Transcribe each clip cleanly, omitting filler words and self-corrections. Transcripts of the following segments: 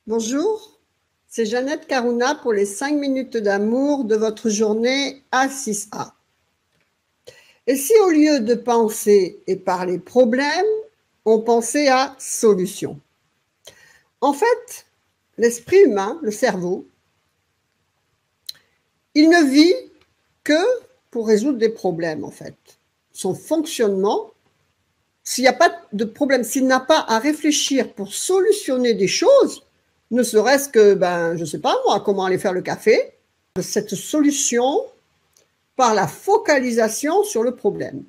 Bonjour, c'est Jeannette Carouna pour les 5 minutes d'amour de votre journée A6A. Et si au lieu de penser et parler problème, on pensait à solution? En fait, l'esprit humain, le cerveau, il ne vit que pour résoudre des problèmes en fait. Son fonctionnement, s'il n'y a pas de problème, s'il n'a pas à réfléchir pour solutionner des choses, ne serait-ce que, je ne sais pas moi, comment aller faire le café, cette solution par la focalisation sur le problème.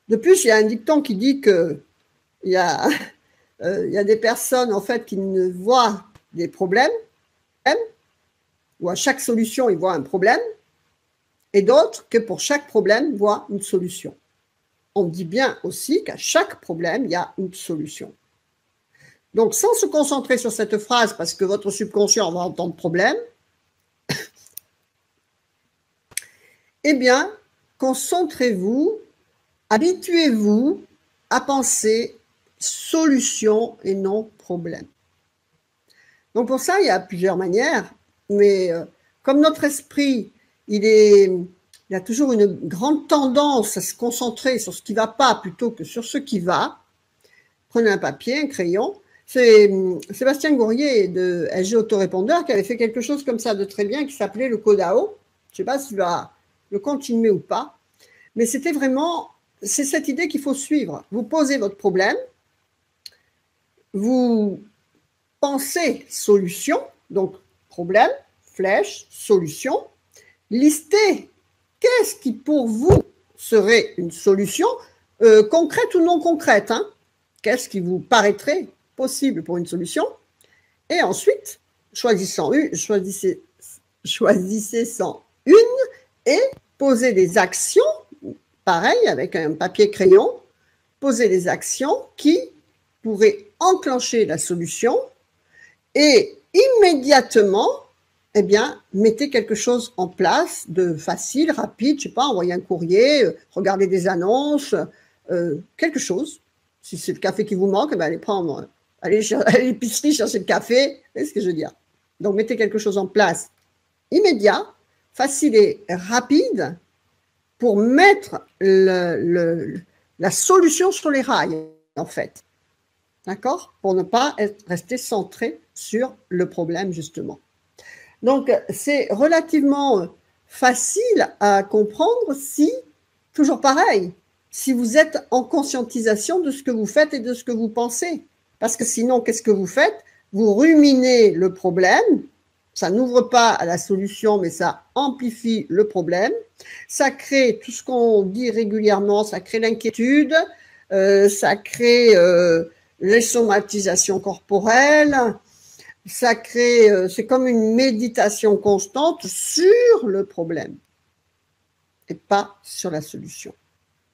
De plus, il y a un dicton qui dit qu'il y a des personnes en fait qui ne voient des problèmes, ou à chaque solution, ils voient un problème, et d'autres que pour chaque problème, voient une solution. On dit bien aussi qu'à chaque problème, il y a une solution. Donc, sans se concentrer sur cette phrase, parce que votre subconscient va entendre problème, eh bien, concentrez-vous, habituez-vous à penser solution et non problème. Donc, pour ça, il y a plusieurs manières, mais comme notre esprit, il a toujours une grande tendance à se concentrer sur ce qui ne va pas plutôt que sur ce qui va, prenez un papier, un crayon. C'est Sébastien Gourier de SG Autorépondeur qui avait fait quelque chose comme ça de très bien, qui s'appelait le Codao. Je ne sais pas s'il va le continuer ou pas, mais c'était vraiment, c'est cette idée qu'il faut suivre. Vous posez votre problème, vous pensez solution, donc problème, flèche, solution, listez qu'est-ce qui pour vous serait une solution, concrète ou non concrète, hein. Qu'est-ce qui vous paraîtrait possible pour une solution, et ensuite, choisissez 101 et posez des actions, pareil, avec un papier-crayon, posez des actions qui pourraient enclencher la solution et immédiatement, eh bien, mettez quelque chose en place de facile, rapide, je ne sais pas, envoyer un courrier, regarder des annonces, quelque chose. Si c'est le café qui vous manque, allez prendre, allez à l'épicerie chercher le café, c'est ce que je veux dire. Donc, mettez quelque chose en place immédiat, facile et rapide pour mettre la solution sur les rails, en fait. D'accord? Pour ne pas rester centré sur le problème, justement. Donc, c'est relativement facile à comprendre si, toujours pareil, si vous êtes en conscientisation de ce que vous faites et de ce que vous pensez. Parce que sinon, qu'est-ce que vous faites? Vous ruminez le problème, ça n'ouvre pas à la solution, mais ça amplifie le problème. Ça crée tout ce qu'on dit régulièrement, ça crée l'inquiétude, ça crée les somatisations corporelles, ça crée, c'est comme une méditation constante sur le problème et pas sur la solution.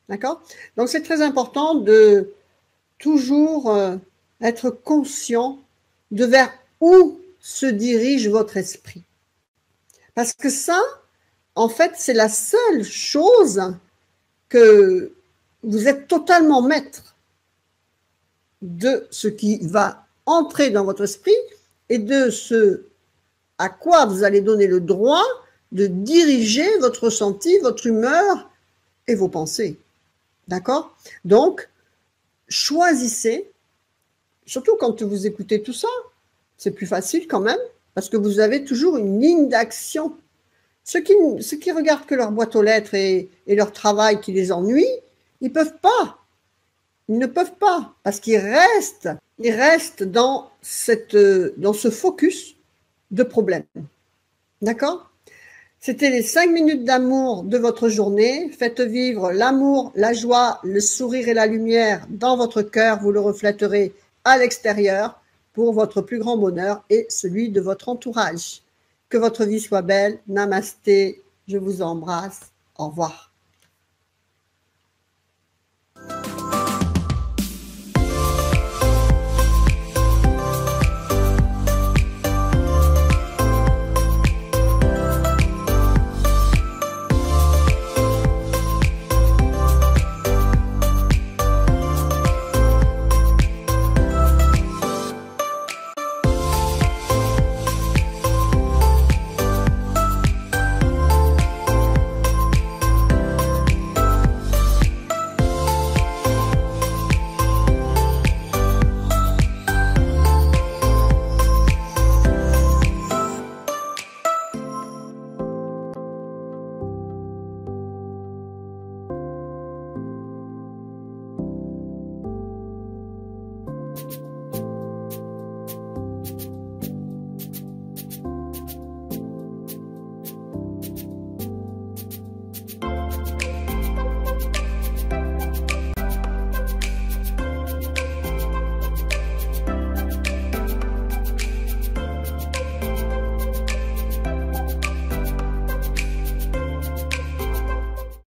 D'accord? Donc, c'est très important de toujours être conscient de vers où se dirige votre esprit. Parce que ça, en fait, c'est la seule chose que vous êtes totalement maître de ce qui va entrer dans votre esprit et de ce à quoi vous allez donner le droit de diriger votre ressenti, votre humeur et vos pensées. D'accord? Donc, choisissez, surtout quand vous écoutez tout ça, c'est plus facile quand même, parce que vous avez toujours une ligne d'action. Ceux qui regardent que leur boîte aux lettres et leur travail qui les ennuie, ils ne peuvent pas. Ils ne peuvent pas, parce qu'ils restent dans ce focus de problème. D'accord? C'était les 5 minutes d'amour de votre journée. Faites vivre l'amour, la joie, le sourire et la lumière dans votre cœur. Vous le reflèterez à l'extérieur pour votre plus grand bonheur et celui de votre entourage. Que votre vie soit belle. Namasté. Je vous embrasse. Au revoir.